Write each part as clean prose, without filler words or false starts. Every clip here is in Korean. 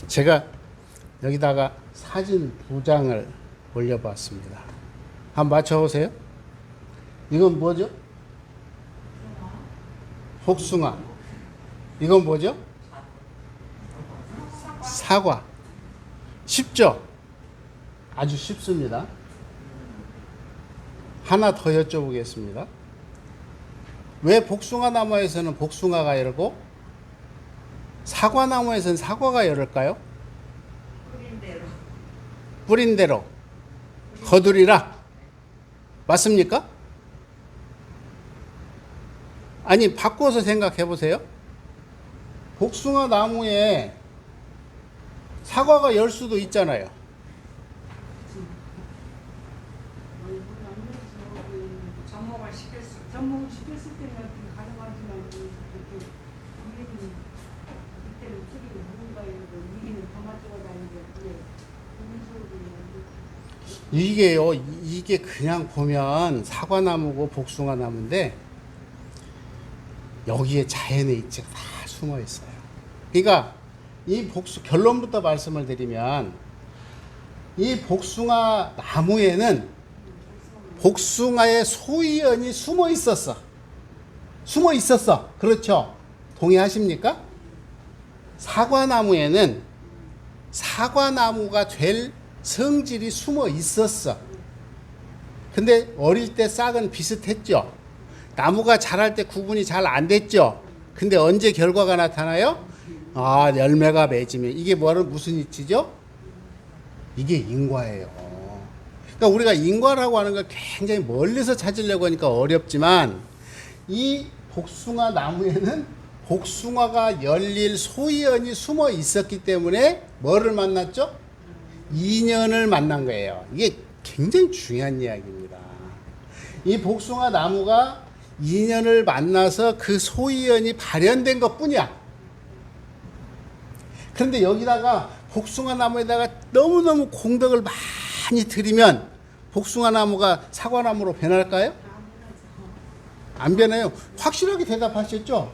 제가 여기다가 사진 두 장을 올려봤습니다. 한번 맞춰보세요. 이건 뭐죠? 복숭아. 이건 뭐죠? 사과. 쉽죠? 아주 쉽습니다. 하나 더 여쭤보겠습니다. 왜 복숭아 나무에서는 복숭아가 열고 사과 나무에서는 사과가 열을까요? 뿌린 대로 거두리라. 맞습니까? 아니, 바꿔서 생각해 보세요. 복숭아 나무에 사과가 열 수도 있잖아요. 접목을 시켰을 때는 가져가지만 그때는 틀리고 누군가에 위기는 더 맞춰가 다니는데 이게요, 이게 그냥 보면 사과나무고 복숭아 나무인데 여기에 자연의 이치가 다 숨어 있어요. 그러니까 이 결론부터 말씀을 드리면 이 복숭아 나무에는 복숭아의 소위원이 숨어 있었어. 숨어 있었어. 그렇죠? 동의하십니까? 사과나무에는 사과나무가 될 성질이 숨어 있었어. 근데 어릴 때 싹은 비슷했죠. 나무가 자랄 때 구분이 잘 안 됐죠. 근데 언제 결과가 나타나요? 아, 열매가 맺으면. 이게 무슨 이치죠? 이게 인과예요. 그러니까 우리가 인과라고 하는 걸 굉장히 멀리서 찾으려고 하니까 어렵지만 이 복숭아 나무에는 복숭아가 열릴 소위원이 숨어 있었기 때문에 뭐를 만났죠? 인연을 만난 거예요. 이게 굉장히 중요한 이야기입니다. 이 복숭아 나무가 인연을 만나서 그 소위원이 발현된 것 뿐이야. 그런데 여기다가 복숭아 나무에다가 너무너무 공덕을 많이 들이면 복숭아 나무가 사과나무로 변할까요? 안 변해요. 확실하게 대답하셨죠?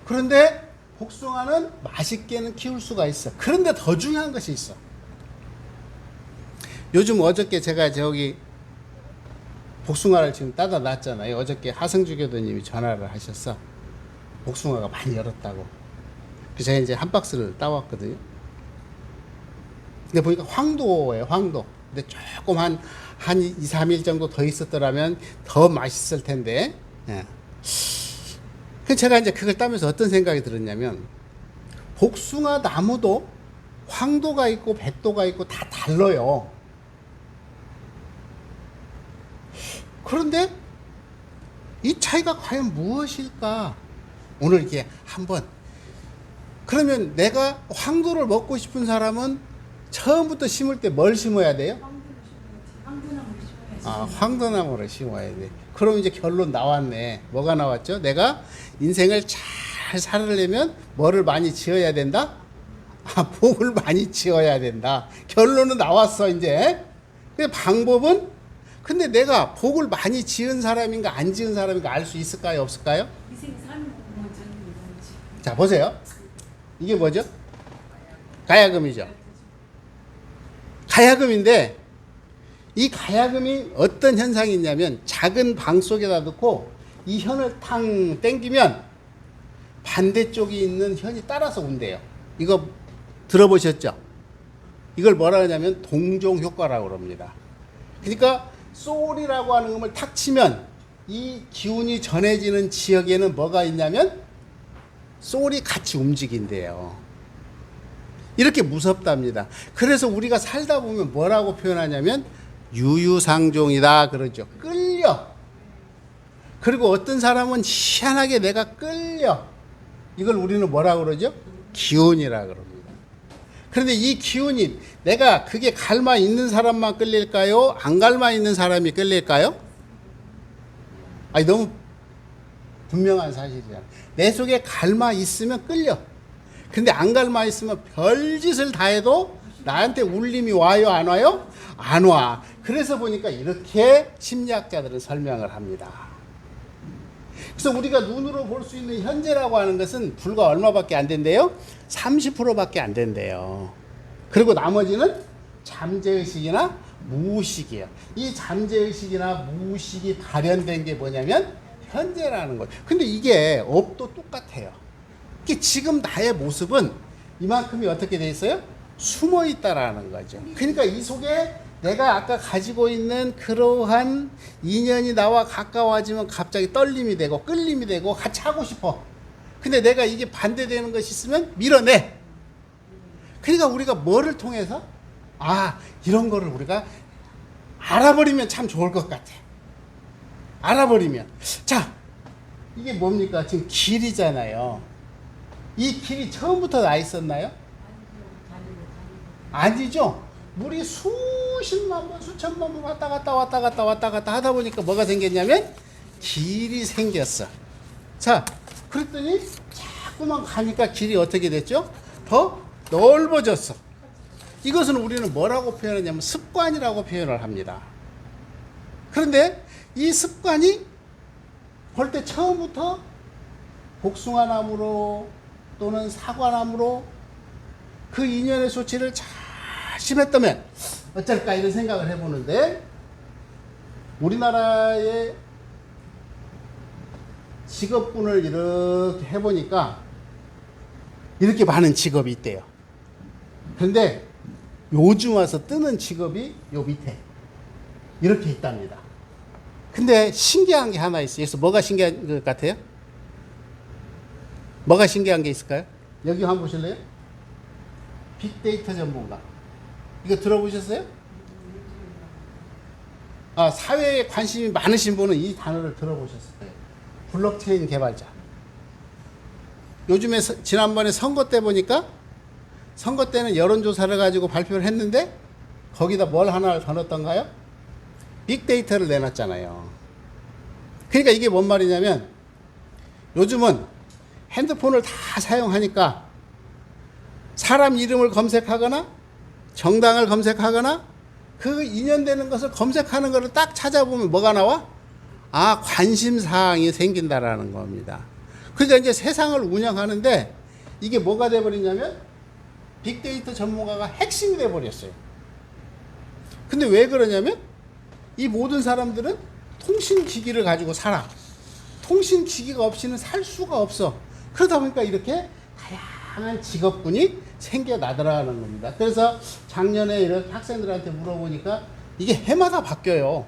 그런데 복숭아는 맛있게는 키울 수가 있어. 그런데 더 중요한 것이 있어. 요즘 어저께 제가 저기 복숭아를 지금 따다 놨잖아요. 어저께 하승주 교도님이 전화를 하셔서 복숭아가 많이 열었다고. 그래서 제가 이제 한 박스를 따왔거든요. 근데 보니까 황도예요, 황도. 근데 조금 한 2, 3일 정도 더 있었더라면 더 맛있을 텐데. 예. 그래서 제가 이제 그걸 따면서 어떤 생각이 들었냐면, 복숭아 나무도 황도가 있고 백도가 있고 다 달라요. 그런데 이 차이가 과연 무엇일까? 오늘 이렇게 한번. 그러면 내가 황도를 먹고 싶은 사람은 처음부터 심을 때 뭘 심어야 돼요? 황도나무를 심어야지. 아, 황도나무를 심어야 돼. 그럼 이제 결론 나왔네. 뭐가 나왔죠? 내가 인생을 잘 살려면 뭐를 많이 지어야 된다? 아, 복을 많이 지어야 된다. 결론은 나왔어, 이제. 근데 방법은? 근데 내가 복을 많이 지은 사람인가 안 지은 사람인가 알 수 있을까요? 없을까요? 인생 사는 것만 저는 거지. 자, 보세요. 이게 뭐죠? 가야금이죠. 가야금인데 이 가야금이 어떤 현상이 있냐면 작은 방 속에다 넣고 이 현을 탕 땡기면 반대쪽에 있는 현이 따라서 온대요. 이거 들어보셨죠? 이걸 뭐라 하냐면 동종 효과라고 그럽니다. 그러니까 소울이라고 하는 음을 탁 치면 이 기운이 전해지는 지역에는 뭐가 있냐면 소울이 같이 움직인대요. 이렇게 무섭답니다. 그래서 우리가 살다 보면 뭐라고 표현하냐면 유유상종이다 그러죠. 끌려. 그리고 어떤 사람은 희한하게 내가 끌려. 이걸 우리는 뭐라고 그러죠? 기운이라 그럽니다. 그런데 이 기운이 내가 그게 갈마 있는 사람만 끌릴까요? 안 갈마 있는 사람이 끌릴까요? 아니, 너무 분명한 사실이잖아. 내 속에 갈마 있으면 끌려. 근데 안 갈마 있으면 별짓을 다 해도 나한테 울림이 와요, 안 와요? 안 와. 그래서 보니까 이렇게 심리학자들은 설명을 합니다. 그래서 우리가 눈으로 볼 수 있는 현재라고 하는 것은 불과 얼마밖에 안 된대요? 30%밖에 안 된대요. 그리고 나머지는 잠재의식이나 무의식이에요. 이 잠재의식이나 무의식이 발현된 게 뭐냐면 현재라는 거예요. 근데 이게 업도 똑같아요. 이게 지금 나의 모습은 이만큼이 어떻게 돼 있어요? 숨어 있다라는 거죠. 그러니까 이 속에 내가 아까 가지고 있는 그러한 인연이 나와 가까워지면 갑자기 떨림이 되고 끌림이 되고 같이 하고 싶어. 근데 내가 이게 반대되는 것이 있으면 밀어내. 그러니까 우리가 뭐를 통해서 이런 거를 우리가 알아버리면 참 좋을 것 같아. 알아버리면. 자, 이게 뭡니까? 지금 길이잖아요. 이 길이 처음부터 나 있었나요? 아니죠. 물이 수십만 번, 수천만 번 왔다 갔다 하다 보니까 뭐가 생겼냐면 길이 생겼어. 자, 그랬더니 자꾸만 가니까 길이 어떻게 됐죠? 더 넓어졌어. 이것은 우리는 뭐라고 표현하냐면 습관이라고 표현을 합니다. 그런데 이 습관이 볼 때 처음부터 복숭아나무로 또는 사과나무로 그 인연의 소치를 잘 심했다면 어쩔까 이런 생각을 해보는데, 우리나라의 직업군을 이렇게 해보니까 이렇게 많은 직업이 있대요. 그런데 요즘 와서 뜨는 직업이 요 밑에 이렇게 있답니다. 근데 신기한 게 하나 있어요. 그래서 뭐가 신기한 것 같아요? 뭐가 신기한 게 있을까요? 여기 한번 보실래요? 빅데이터 전문가. 이거 들어보셨어요? 사회에 관심이 많으신 분은 이 단어를 들어보셨을 거예요. 블록체인 개발자. 요즘에 지난번에 선거 때 보니까 선거 때는 여론조사를 가지고 발표를 했는데 거기다 뭘 하나 더 넣었던가요? 빅데이터를 내놨잖아요. 그러니까 이게 뭔 말이냐면 요즘은 핸드폰을 다 사용하니까 사람 이름을 검색하거나 정당을 검색하거나 그 인연되는 것을 검색하는 것을 딱 찾아보면 뭐가 나와? 관심사항이 생긴다라는 겁니다. 그러니까 이제 세상을 운영하는데 이게 뭐가 돼버리냐면 빅데이터 전문가가 핵심이 돼버렸어요. 근데 왜 그러냐면 이 모든 사람들은 통신기기를 가지고 살아. 통신기기가 없이는 살 수가 없어. 그러다 보니까 이렇게 다양한 직업군이 생겨나더라는 겁니다. 그래서 작년에 이렇게 학생들한테 물어보니까 이게 해마다 바뀌어요.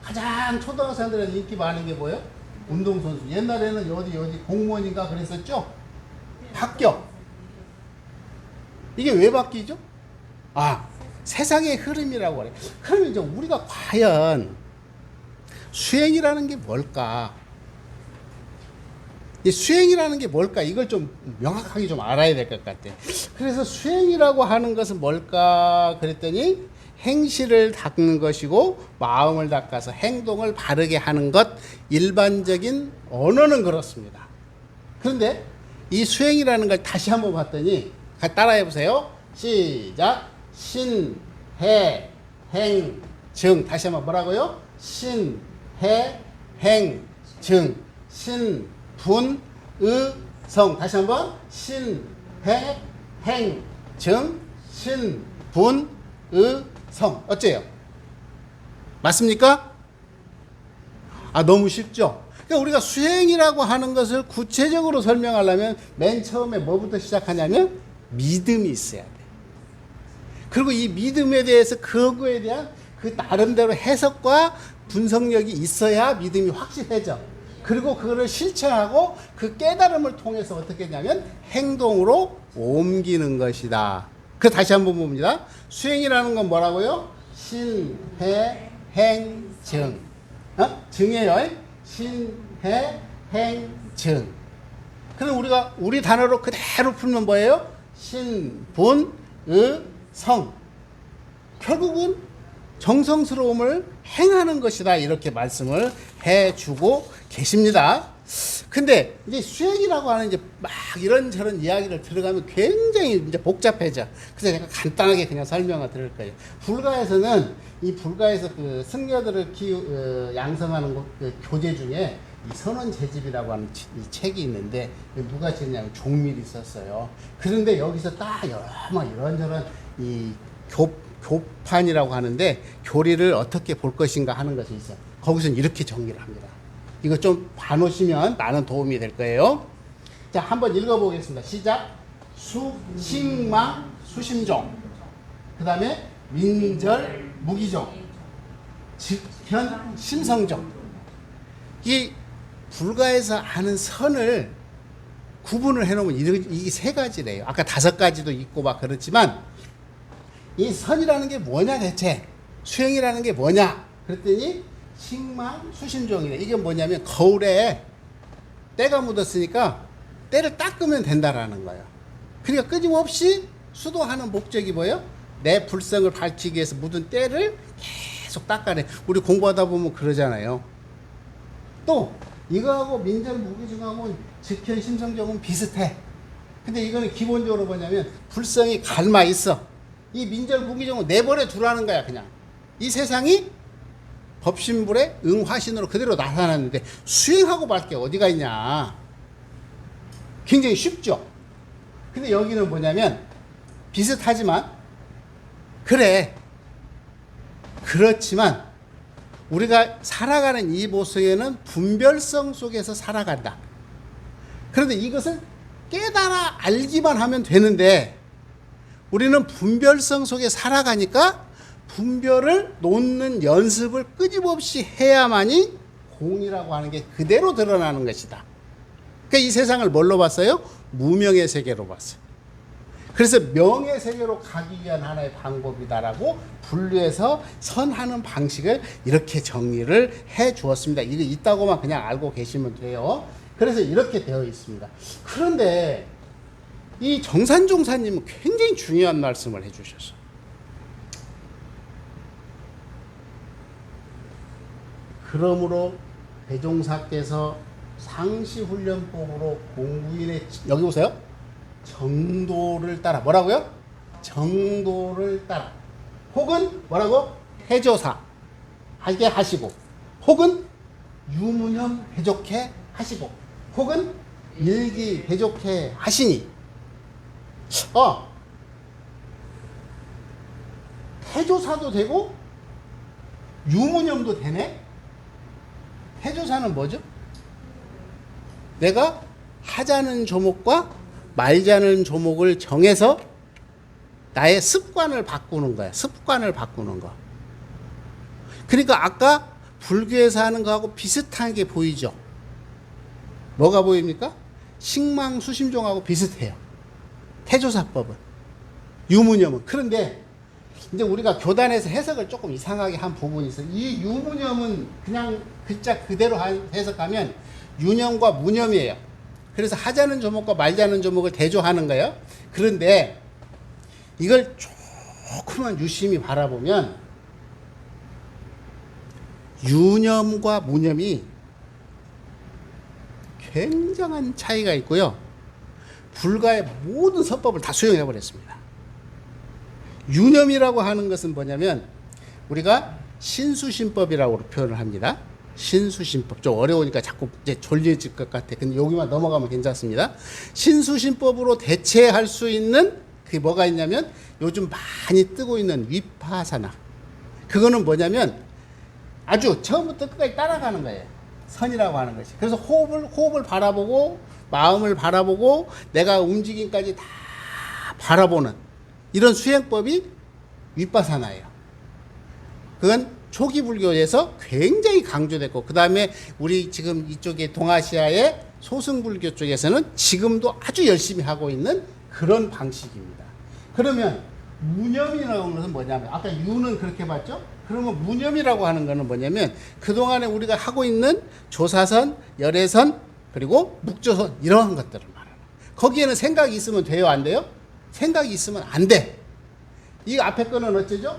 가장 초등학생들한테 인기 많은 게 뭐예요? 운동선수. 옛날에는 어디 공무원인가 그랬었죠? 바뀌어. 이게 왜 바뀌죠? 세상의 흐름이라고 그래. 그러면 이제 우리가 과연 수행이라는 게 뭘까? 이 수행이라는 게 뭘까? 이걸 좀 명확하게 좀 알아야 될 것 같아. 그래서 수행이라고 하는 것은 뭘까? 그랬더니 행실을 닦는 것이고 마음을 닦아서 행동을 바르게 하는 것, 일반적인 언어는 그렇습니다. 그런데 이 수행이라는 걸 다시 한번 봤더니 따라해 보세요. 시작. 신, 해, 행, 증. 다시 한번 뭐라고요? 신, 해, 행, 증. 신, 분, 의, 성. 다시 한번 신, 해, 행, 증. 신, 분, 의, 성. 어째요? 맞습니까? 너무 쉽죠? 그러니까 우리가 수행이라고 하는 것을 구체적으로 설명하려면 맨 처음에 뭐부터 시작하냐면 믿음이 있어야 돼. 그리고 이 믿음에 대해서 그거에 대한 그 나름대로 해석과 분석력이 있어야 믿음이 확실해져. 그리고 그거를 실천하고 그 깨달음을 통해서 어떻게 했냐면 행동으로 옮기는 것이다. 다시 한번 봅니다. 수행이라는 건 뭐라고요? 신, 해, 행, 증. 증이에요. 신, 해, 행, 증. 그럼 우리 단어로 그대로 풀면 뭐예요? 신, 분, 의, 성. 결국은 정성스러움을 행하는 것이다. 이렇게 말씀을 해주고 계십니다. 근데 이제 수행이라고 하는 이제 막 이런저런 이야기를 들어가면 굉장히 이제 복잡해져. 그래서 제가 간단하게 그냥 설명을 드릴 거예요. 불가에서는 그 승려들을 양성하는 그 교재 중에 이 선원 제집이라고 하는 이 책이 있는데 누가 지었냐면 종밀이 썼어요. 그런데 여기서 딱 막 이런저런 이 교판이라고 하는데 교리를 어떻게 볼 것인가 하는 것이 있어요. 거기서는 이렇게 정리를 합니다. 이거 좀 봐놓으시면 많은 도움이 될 거예요. 자, 한번 읽어보겠습니다. 시작. 식망, 수심종. 그 다음에 민절, 무기종. 직현, 심성종. 이 불가에서 아는 선을 구분을 해놓으면 이 세 가지래요. 아까 5가지도 있고 막 그렇지만 이 선이라는 게 뭐냐 대체? 수행이라는 게 뭐냐? 그랬더니 식망, 수심종이래. 이게 뭐냐면 거울에 때가 묻었으니까 때를 닦으면 된다라는 거예요. 그러니까 끊임없이 수도하는 목적이 뭐예요? 내 불성을 밝히기 위해서 묻은 때를 계속 닦아내. 우리 공부하다 보면 그러잖아요. 또 이거하고 민절 무기중하고 직현 심성종은 비슷해. 근데 이거는 기본적으로 뭐냐면 불성이 갈마 있어. 이 민절 무기종은 내버려 두라는 거야. 그냥 이 세상이 법신불의 응화신으로 그대로 나타났는데 수행하고 말 게 어디가 있냐. 굉장히 쉽죠. 근데 여기는 뭐냐면 비슷하지만 그래 그렇지만 우리가 살아가는 이 보성에는 분별성 속에서 살아간다. 그런데 이것을 깨달아 알기만 하면 되는데 우리는 분별성 속에 살아가니까 분별을 놓는 연습을 끊임없이 해야만이 공이라고 하는 게 그대로 드러나는 것이다. 그러니까 이 세상을 뭘로 봤어요? 무명의 세계로 봤어요. 그래서 명의 세계로 가기 위한 하나의 방법이다라고 분류해서 선하는 방식을 이렇게 정리를 해 주었습니다. 이게 있다고만 그냥 알고 계시면 돼요. 그래서 이렇게 되어 있습니다. 그런데 이 정산종사님은 굉장히 중요한 말씀을 해 주셨어요. 그러므로 대종사께서 상시훈련법으로 공부인의 여기 보세요. 정도를 따라 뭐라고요? 정도를 따라 혹은 뭐라고? 해조사 하게 하시고 혹은 유무념 배족해 하시고 혹은 일기 배족해 하시니 해조사도 되고 유무념도 되네. 해조사는 뭐죠? 내가 하자는 조목과 말자는 조목을 정해서 나의 습관을 바꾸는 거야. 습관을 바꾸는 거. 그러니까 아까 불교에서 하는 거하고 비슷한 게 보이죠? 뭐가 보입니까? 식망수심종하고 비슷해요. 태조사법은. 유무념은. 그런데 이제 우리가 교단에서 해석을 조금 이상하게 한 부분이 있어요. 이 유무념은 그냥 글자 그대로 해석하면 유념과 무념이에요. 그래서 하자는 조목과 말자는 조목을 대조하는 거예요. 그런데 이걸 조금만 유심히 바라보면 유념과 무념이 굉장한 차이가 있고요. 불가의 모든 서법을 다 수용해 버렸습니다. 유념이라고 하는 것은 뭐냐면 우리가 신수신법이라고 표현을 합니다. 신수신법. 좀 어려우니까 자꾸 이제 졸려질 것 같아. 근데 여기만 넘어가면 괜찮습니다. 신수신법으로 대체할 수 있는 그게 뭐가 있냐면 요즘 많이 뜨고 있는 위파사나. 그거는 뭐냐면 아주 처음부터 끝까지 따라가는 거예요. 선이라고 하는 것이. 그래서 호흡을 바라보고 마음을 바라보고 내가 움직임까지 다 바라보는 이런 수행법이 위파사나예요. 그건 초기 불교에서 굉장히 강조됐고 그 다음에 우리 지금 이쪽에 동아시아의 소승불교 쪽에서는 지금도 아주 열심히 하고 있는 그런 방식입니다. 그러면 무념이라고 하는 것은 뭐냐면 아까 유는 그렇게 봤죠? 그러면 무념이라고 하는 것은 뭐냐면 그동안에 우리가 하고 있는 조사선, 열애선 그리고 묵조선 이런 것들을 말하는 거기에는 생각이 있으면 돼요? 안 돼요? 생각이 있으면 안 돼. 이 앞에 거는 어쩌죠?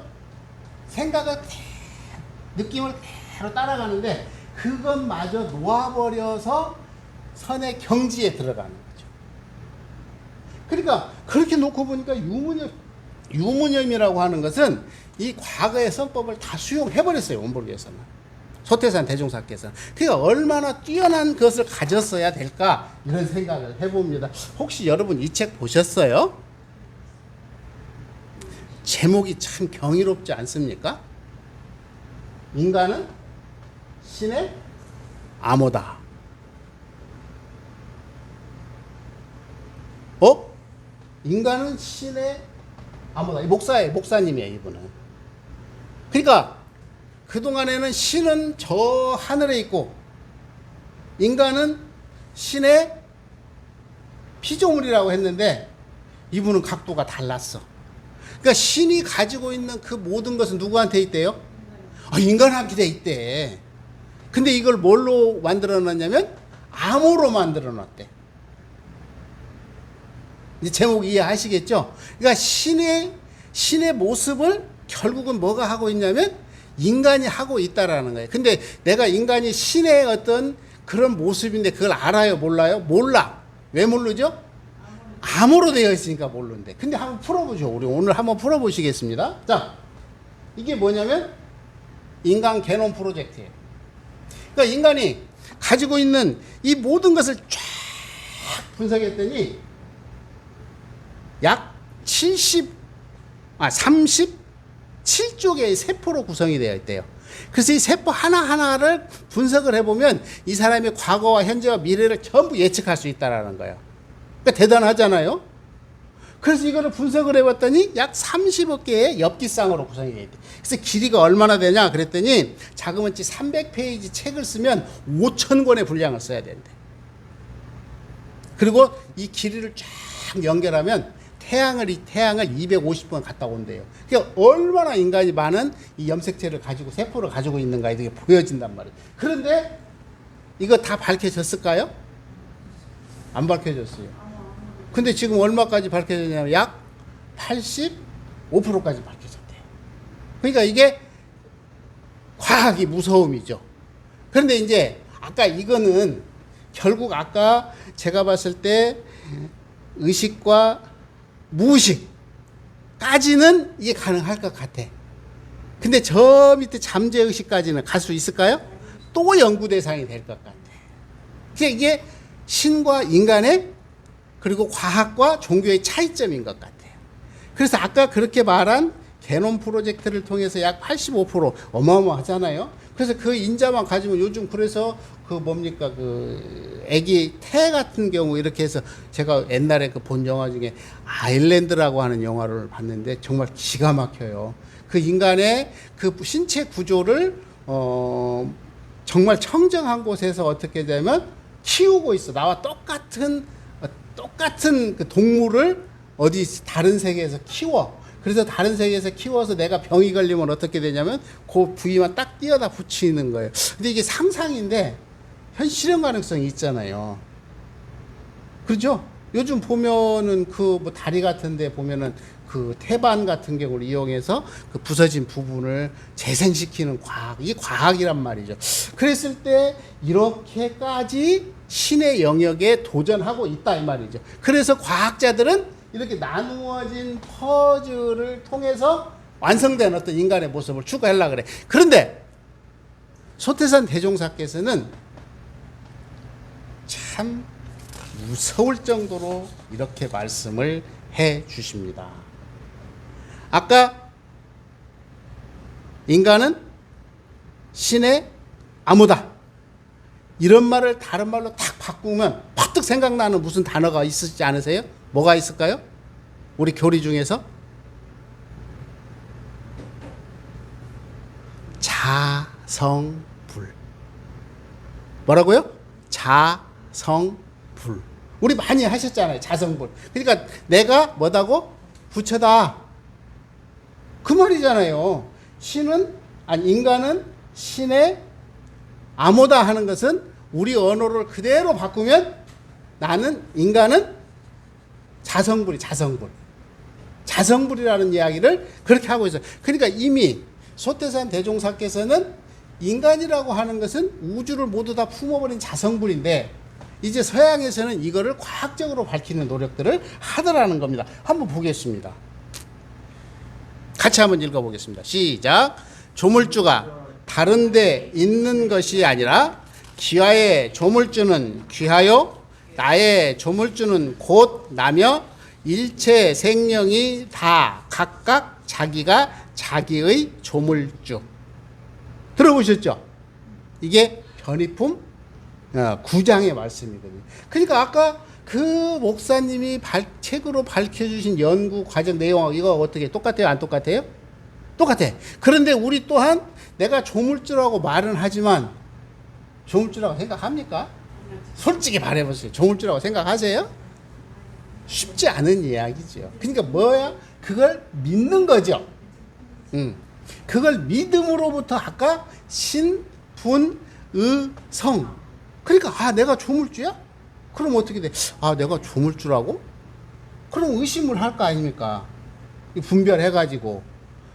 생각을 느낌을 그대로 따라가는데 그것마저 놓아버려서 선의 경지에 들어가는 거죠. 그러니까 그렇게 놓고 보니까 유무념이라고 하는 것은 이 과거의 선법을 다 수용해버렸어요. 원불교에서는. 소태산 대종사께서는. 그러니까 얼마나 뛰어난 것을 가졌어야 될까 이런 생각을 해봅니다. 혹시 여러분 이 책 보셨어요? 제목이 참 경이롭지 않습니까? 인간은 신의 암호다. 인간은 신의 암호다. 목사님이에요, 이분은. 그러니까 그동안에는 신은 저 하늘에 있고 인간은 신의 피조물이라고 했는데 이분은 각도가 달랐어. 그러니까 신이 가지고 있는 그 모든 것은 누구한테 있대요? 인간한테 있대. 근데 이걸 뭘로 만들어 놨냐면 암호로 만들어 놨대. 이제 제목 이해하시겠죠? 그러니까 신의 모습을 결국은 뭐가 하고 있냐면 인간이 하고 있다라는 거예요. 근데 내가 인간이 신의 어떤 그런 모습인데 그걸 알아요? 몰라요? 몰라. 왜 모르죠? 암호로 되어 있으니까 모르는데. 근데 한번 풀어보죠. 우리 오늘 한번 풀어보시겠습니다. 자, 이게 뭐냐면 인간 게놈 프로젝트예요. 그러니까 인간이 가지고 있는 이 모든 것을 쫙 분석했더니 약 37조 개의 세포로 구성이 되어 있대요. 그래서 이 세포 하나하나를 분석을 해보면 이 사람의 과거와 현재와 미래를 전부 예측할 수 있다는 거예요. 그러니까 대단하잖아요. 그래서 이거를 분석을 해봤더니 약 30억 개의 엽기쌍으로 구성이 되어 있대. 그래서 길이가 얼마나 되냐 그랬더니 자그마치 300페이지 책을 쓰면 5,000권의 분량을 써야 된대. 그리고 이 길이를 쫙 연결하면 태양을 250번 갔다 온대요. 그러니까 얼마나 인간이 많은 이 염색체를 가지고 세포를 가지고 있는가 이게 보여진단 말이에요. 그런데 이거 다 밝혀졌을까요? 안 밝혀졌어요. 근데 지금 얼마까지 밝혀졌냐면 약 85%까지 밝혀졌대요. 그러니까 이게 과학이 무서움이죠. 그런데 이제 아까 이거는 결국 아까 제가 봤을 때 의식과 무의식까지는 이게 가능할 것 같아. 근데 저 밑에 잠재의식까지는 갈 수 있을까요? 또 연구 대상이 될 것 같아. 그러니까 이게 신과 인간의 그리고 과학과 종교의 차이점인 것 같아요. 그래서 아까 그렇게 말한 게놈 프로젝트를 통해서 약 85% 어마어마하잖아요. 그래서 그 인자만 가지면 요즘 그래서 그 뭡니까 그 애기 태 같은 경우 이렇게 해서 제가 옛날에 그 본 영화 중에 아일랜드라고 하는 영화를 봤는데 정말 기가 막혀요. 그 인간의 그 신체 구조를 정말 청정한 곳에서 어떻게 되면 키우고 있어. 나와 똑같은 그 동물을 어디 다른 세계에서 키워. 그래서 다른 세계에서 키워서 내가 병이 걸리면 어떻게 되냐면 그 부위만 딱 띄어다 붙이는 거예요. 근데 이게 상상인데 현 실현 가능성이 있잖아요. 그렇죠? 요즘 보면은 그 뭐 다리 같은데 보면은 그 태반 같은 경우를 이용해서 그 부서진 부분을 재생시키는 과학, 이게 과학이란 말이죠. 그랬을 때 이렇게까지 신의 영역에 도전하고 있다 이 말이죠. 그래서 과학자들은 이렇게 나누어진 퍼즐을 통해서 완성된 어떤 인간의 모습을 추구하려고 그래. 그런데 소태산 대종사께서는 참 무서울 정도로 이렇게 말씀을 해 주십니다. 아까 인간은 신의 암호다. 이런 말을 다른 말로 딱 바꾸면 퍼뜩 생각나는 무슨 단어가 있으시지 않으세요? 뭐가 있을까요? 우리 교리 중에서 자성불. 뭐라고요? 자성불. 우리 많이 하셨잖아요. 자성불. 그러니까 내가 뭐다고? 부처다. 그 말이잖아요. 인간은 신의 암호다 하는 것은 우리 언어를 그대로 바꾸면 인간은 자성불이라는 이야기를 그렇게 하고 있어요. 그러니까 이미 소태산 대종사께서는 인간이라고 하는 것은 우주를 모두 다 품어버린 자성불인데 이제 서양에서는 이거를 과학적으로 밝히는 노력들을 하더라는 겁니다. 한번 보겠습니다. 같이 한번 읽어보겠습니다. 시작. 조물주가 다른 데 있는 것이 아니라 기와의 조물주는 귀하요 나의 조물주는 곧 나며 일체 생명이 다 각각 자기가 자기의 조물주. 들어보셨죠? 이게 변이품 9장의 말씀이거든요. 그러니까 아까 그 목사님이 책으로 밝혀주신 연구 과정 내용하고 이거 어떻게 똑같아요? 안 똑같아요? 똑같아. 그런데 우리 또한 내가 조물주라고 말은 하지만 조물주라고 생각합니까? 솔직히 말해보세요. 조물주라고 생각하세요? 쉽지 않은 이야기죠. 그러니까 뭐야? 그걸 믿는 거죠. 그걸 믿음으로부터 아까 신, 분, 의, 성. 그러니까 내가 조물주야? 그럼 어떻게 돼? 내가 조물주라고? 그럼 의심을 할 거 아닙니까? 분별해가지고.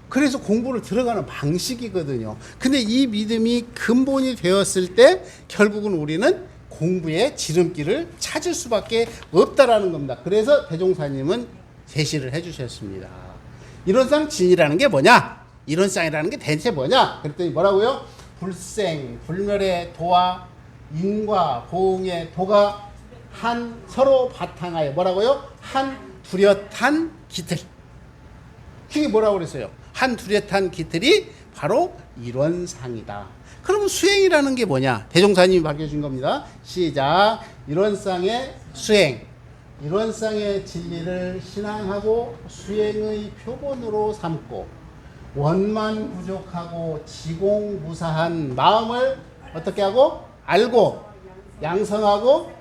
그래서 공부를 들어가는 방식이거든요. 근데 이 믿음이 근본이 되었을 때 결국은 우리는 공부의 지름길을 찾을 수밖에 없다라는 겁니다. 그래서 대종사님은 제시를 해주셨습니다. 이론상 진이라는 게 뭐냐? 이론상이라는 게 대체 뭐냐? 그랬더니 뭐라고요? 불생, 불멸의 도와 인과 보응의 도가 한 서로 바탕하여 뭐라고요? 한 뚜렷한 깃틀. 그게 뭐라고 그랬어요? 한 뚜렷한 깃틀이 바로 이론상이다. 그러면 수행이라는 게 뭐냐? 대종사님이 밝혀준 겁니다. 시작. 이론상의 수행. 이론상의 진리를 신앙하고 수행의 표본으로 삼고 원만 부족하고 지공무사한 마음을 어떻게 하고? 알고 양성하고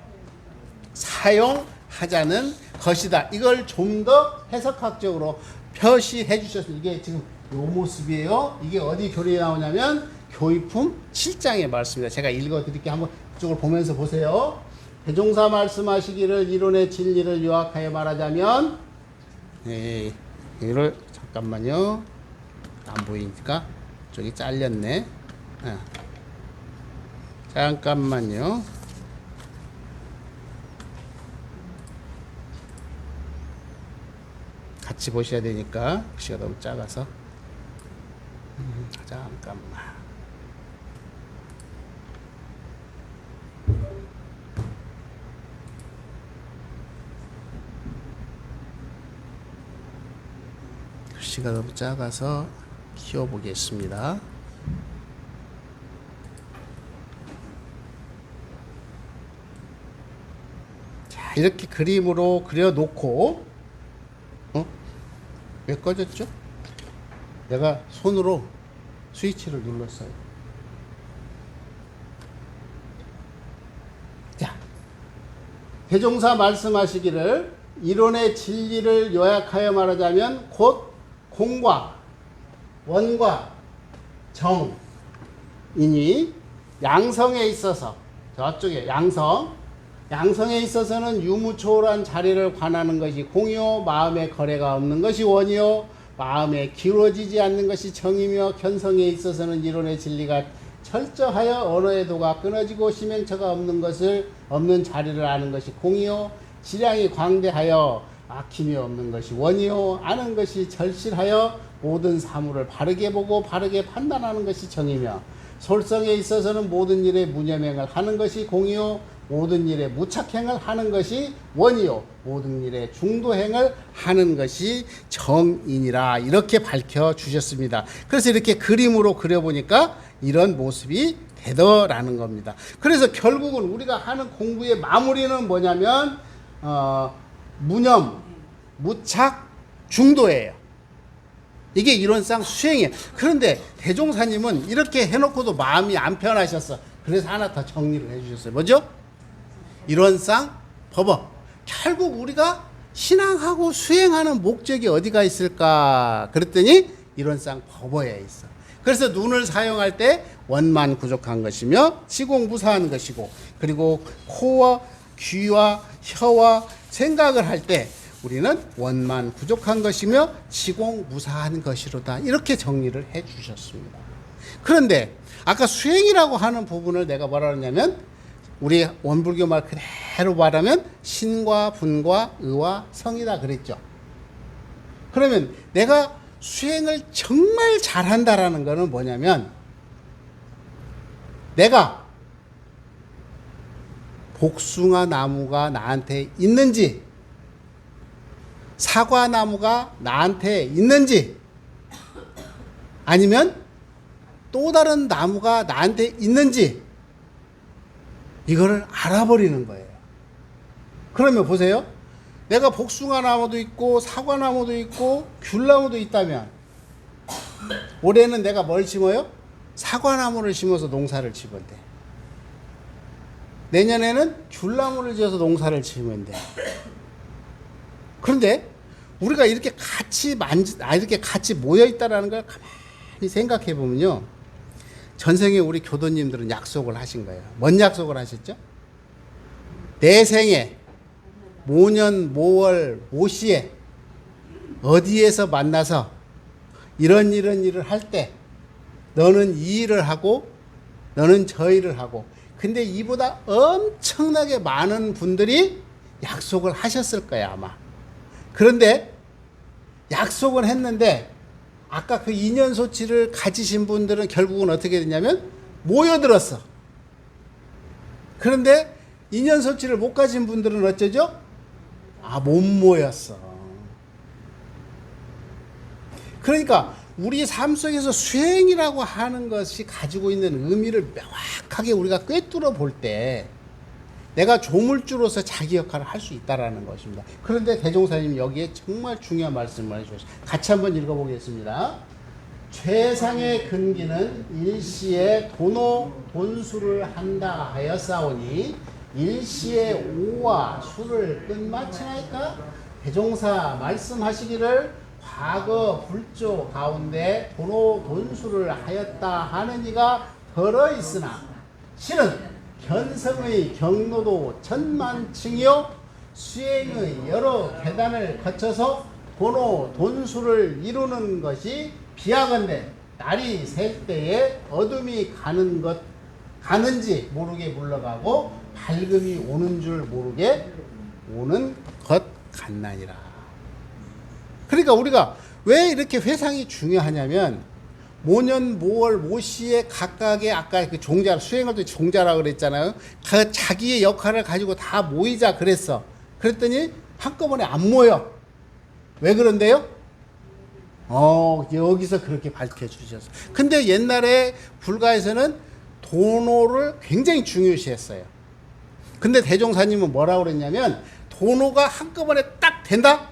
사용하자는 것이다. 이걸 좀 더 해석학적으로 표시해 주셨습니다. 이게 지금 요 모습이에요. 이게 어디 교리에 나오냐면 교의품 7장의 말씀입니다. 제가 읽어드릴게요. 한번 이쪽을 보면서 보세요. 대종사 말씀하시기를 이론의 진리를 요약하여 말하자면 이걸 잠깐만요. 안 보이니까 저기 잘렸네. 잠깐만요. 같이 보셔야 되니까 글씨가 너무 작아서 잠깐만. 글씨가 너무 작아서 키워보겠습니다. 자, 이렇게 그림으로 그려놓고 왜 꺼졌죠? 내가 손으로 스위치를 눌렀어요. 자, 대종사 말씀하시기를 이론의 진리를 요약하여 말하자면 곧 공과 원과 정이니 양성에 있어서 저쪽에 양성에 있어서는 유무초월한 자리를 관하는 것이 공이요 마음의 거래가 없는 것이 원이요 마음에 기울어지지 않는 것이 정이며 견성에 있어서는 이론의 진리가 철저하여 언어의 도가 끊어지고 심행처가 없는 자리를 아는 것이 공이요 지량이 광대하여 막힘이 없는 것이 원이요 아는 것이 절실하여 모든 사물을 바르게 보고 바르게 판단하는 것이 정이며 솔성에 있어서는 모든 일에 무념행을 하는 것이 공이요 모든 일에 무착행을 하는 것이 원이요 모든 일에 중도행을 하는 것이 정이니라. 이렇게 밝혀주셨습니다. 그래서 이렇게 그림으로 그려보니까 이런 모습이 되더라는 겁니다. 그래서 결국은 우리가 하는 공부의 마무리는 뭐냐면 무념, 무착, 중도예요. 이게 이론상 수행이에요. 그런데 대종사님은 이렇게 해놓고도 마음이 안 편하셨어. 그래서 하나 더 정리를 해주셨어요. 뭐죠? 이론상 법어. 결국 우리가 신앙하고 수행하는 목적이 어디가 있을까? 그랬더니 이론상 법어에 있어. 그래서 눈을 사용할 때 원만 부족한 것이며 지공무사한 것이고, 그리고 코와 귀와 혀와 생각을 할 때 우리는 원만 부족한 것이며 지공무사한 것이로다. 이렇게 정리를 해 주셨습니다. 그런데 아까 수행이라고 하는 부분을 내가 뭐라 그러냐면 우리 원불교 말 그대로 말하면 신과 분과 의와 성이다 그랬죠. 그러면 내가 수행을 정말 잘한다라는 거는 뭐냐면 내가 복숭아 나무가 나한테 있는지, 사과 나무가 나한테 있는지, 아니면 또 다른 나무가 나한테 있는지, 이거를 알아버리는 거예요. 그러면 보세요. 내가 복숭아 나무도 있고 사과 나무도 있고 귤나무도 있다면 올해는 내가 뭘 심어요? 사과 나무를 심어서 농사를 지면 돼. 내년에는 귤나무를 지어서 농사를 지으면 돼. 그런데 우리가 이렇게 이렇게 같이 모여 있다라는 걸 가만히 생각해 보면요. 전생에 우리 교도님들은 약속을 하신 거예요. 뭔 약속을 하셨죠? 내 생에 모년 모월 모시에 어디에서 만나서 이런 일을 할 때 너는 이 일을 하고 너는 저 일을 하고, 근데 이보다 엄청나게 많은 분들이 약속을 하셨을 거야 아마. 그런데 약속을 했는데 아까 그 인연소치를 가지신 분들은 결국은 어떻게 됐냐면 모여들었어. 그런데 인연소치를 못 가진 분들은 어쩌죠? 못 모였어. 그러니까 우리 삶 속에서 수행이라고 하는 것이 가지고 있는 의미를 명확하게 우리가 꿰뚫어 볼 때 내가 조물주로서 자기 역할을 할 수 있다라는 것입니다. 그런데 대종사님 여기에 정말 중요한 말씀을 해주셨어요. 같이 한번 읽어보겠습니다. 최상의 근기는 일시에 돈수를 한다 하였사오니 일시에 오와 수를 끝마치나이까? 대종사 말씀하시기를 과거 불조 가운데 돈수를 하였다 하는 이가 더러 있으나 실은 견성의 경로도 천만층이요 수행의 여러 계단을 거쳐서 돈수를 이루는 것이 비하건대 날이 셀 때에 어둠이 가는지 모르게 물러가고 밝음이 오는 줄 모르게 오는 것 같나니라. 그러니까 우리가 왜 이렇게 회상이 중요하냐면 모년 모월 모시에 각각의 아까 그 종자 수행할 때 종자라 그랬잖아요. 그 자기의 역할을 가지고 다 모이자 그랬어. 그랬더니 한꺼번에 안 모여. 왜 그런데요? 여기서 그렇게 밝혀 주셨어. 근데 옛날에 불가에서는 도노를 굉장히 중요시했어요. 근데 대종사님은 뭐라고 그랬냐면 도노가 한꺼번에 딱 된다?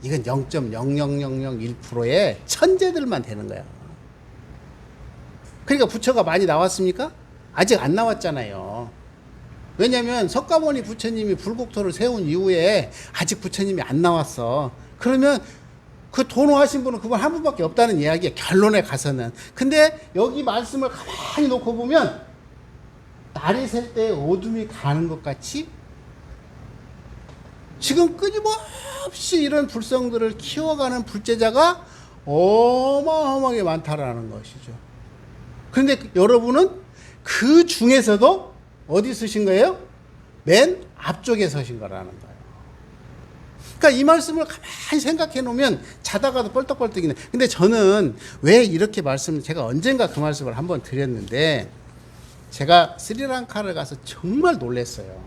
이건 0.00001%의 천재들만 되는 거야. 그러니까 부처가 많이 나왔습니까? 아직 안 나왔잖아요. 왜냐하면 석가모니 부처님이 불국토를 세운 이후에 아직 부처님이 안 나왔어. 그러면 그 도노하신 분은 그분 한 분밖에 없다는 이야기야, 결론에 가서는. 근데 여기 말씀을 가만히 놓고 보면 날이 셀 때 어둠이 가는 것 같이 지금 끊임없이 이런 불성들을 키워가는 불제자가 어마어마하게 많다라는 것이죠. 그런데 여러분은 그 중에서도 어디 서신 거예요? 맨 앞쪽에 서신 거라는 거예요. 그러니까 이 말씀을 가만히 생각해 놓으면 자다가도 뻘떡뻘떡이네. 근데 저는 왜 이렇게 제가 언젠가 그 말씀을 한번 드렸는데, 제가 스리랑카를 가서 정말 놀랐어요.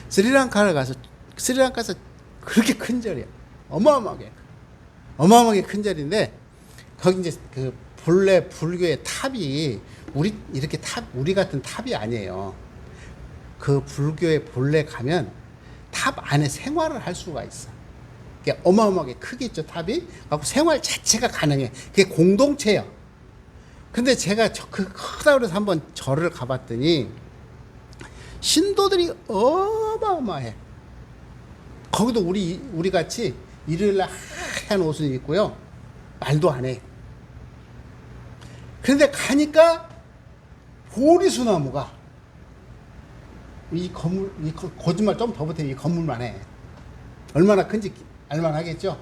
스리랑카에서 그렇게 큰 절이야. 어마어마하게 큰 절인데, 거기 이제 그 본래 불교의 탑이 우리 같은 탑이 아니에요. 그 불교의 본래 가면 탑 안에 생활을 할 수가 있어. 그게 어마어마하게 크겠죠, 탑이. 그래서 생활 자체가 가능해. 그게 공동체예요. 근데 제가 그 크다 그래서 한번 절을 가봤더니 신도들이 어마어마해. 거기도 우리 같이 일요일날 하얀 옷을 입고요, 말도 안 해. 그런데 가니까 보리수나무가 이 건물, 거짓말 좀 더 보태면 이 건물만 해. 얼마나 큰지 알만하겠죠?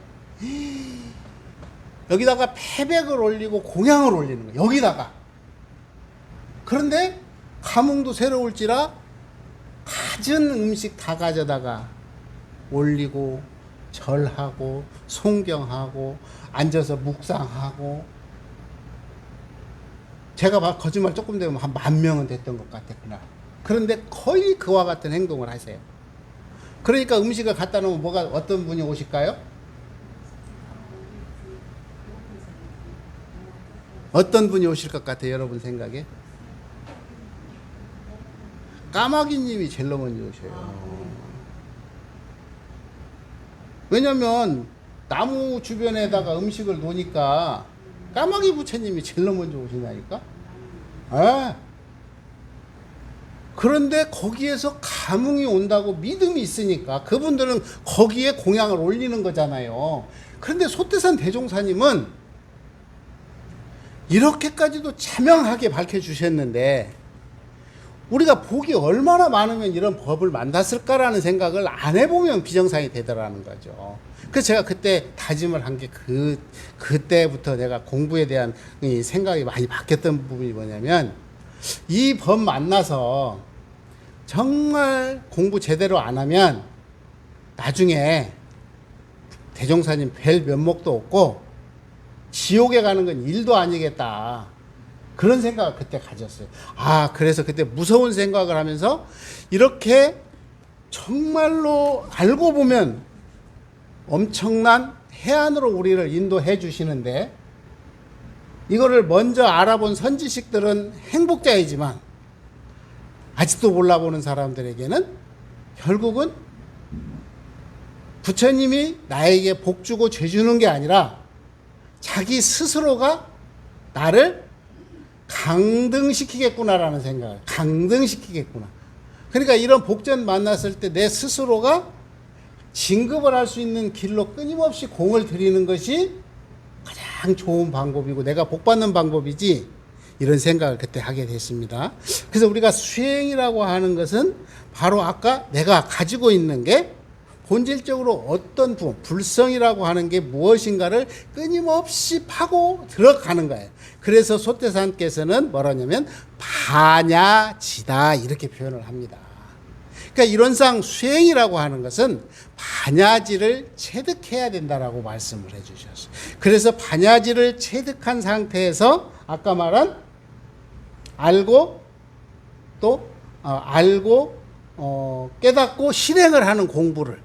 여기다가 패백을 올리고 공양을 올리는 거야, 여기다가. 그런데 가뭄도 새로울지라 갖은 음식 다 가져다가 올리고 절하고 송경하고 앉아서 묵상하고. 제가 거짓말 조금 되면 한 10,000명은 됐던 것 같아 그날. 그런데 거의 그와 같은 행동을 하세요. 그러니까 음식을 갖다 놓으면 어떤 분이 오실까요? 어떤 분이 오실 것 같아요, 여러분 생각에? 까마귀님이 제일 먼저 오셔요. 왜냐면 나무 주변에다가 음식을 놓으니까 까마귀 부처님이 제일 먼저 오시나니까. 아. 그런데 거기에서 감흥이 온다고 믿음이 있으니까 그분들은 거기에 공양을 올리는 거잖아요. 그런데 소태산 대종사님은 이렇게까지도 자명하게 밝혀주셨는데 우리가 복이 얼마나 많으면 이런 법을 만났을까라는 생각을 안 해보면 비정상이 되더라는 거죠. 그래서 제가 그때 다짐을 한 게 그때부터 내가 공부에 대한 이 생각이 많이 바뀌었던 부분이 뭐냐면 이 법 만나서 정말 공부 제대로 안 하면 나중에 대종사님 뵐 면목도 없고 지옥에 가는 건 일도 아니겠다. 그런 생각을 그때 가졌어요. 그래서 그때 무서운 생각을 하면서 이렇게 정말로 알고 보면 엄청난 해안으로 우리를 인도해 주시는데 이거를 먼저 알아본 선지식들은 행복자이지만 아직도 몰라보는 사람들에게는 결국은 부처님이 나에게 복 주고 죄 주는 게 아니라 자기 스스로가 나를 강등시키겠구나라는 생각을 강등시키겠구나. 그러니까 이런 복전 만났을 때 내 스스로가 진급을 할 수 있는 길로 끊임없이 공을 들이는 것이 가장 좋은 방법이고 내가 복 받는 방법이지 이런 생각을 그때 하게 됐습니다. 그래서 우리가 수행이라고 하는 것은 바로 아까 내가 가지고 있는 게 본질적으로 어떤 불성이라고 하는 게 무엇인가를 끊임없이 파고 들어가는 거예요. 그래서 소태산께서는 뭐라냐면 반야지다 이렇게 표현을 합니다. 그러니까 이론상 수행이라고 하는 것은 반야지를 체득해야 된다라고 말씀을 해주셨어요. 그래서 반야지를 체득한 상태에서 아까 말한 알고 깨닫고 실행을 하는 공부를.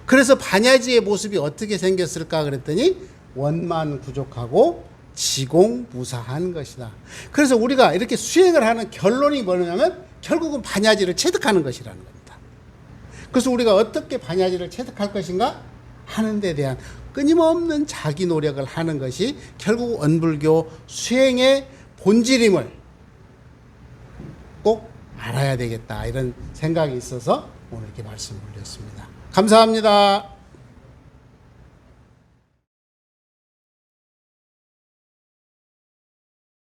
그래서 반야지의 모습이 어떻게 생겼을까 그랬더니 원만부족하고 지공무사한 것이다. 그래서 우리가 이렇게 수행을 하는 결론이 뭐냐면 결국은 반야지를 체득하는 것이라는 겁니다. 그래서 우리가 어떻게 반야지를 체득할 것인가 하는 데 대한 끊임없는 자기 노력을 하는 것이 결국 원불교 수행의 본질임을 꼭 알아야 되겠다 이런 생각이 있어서 오늘 이렇게 말씀을 올렸습니다. 감사합니다.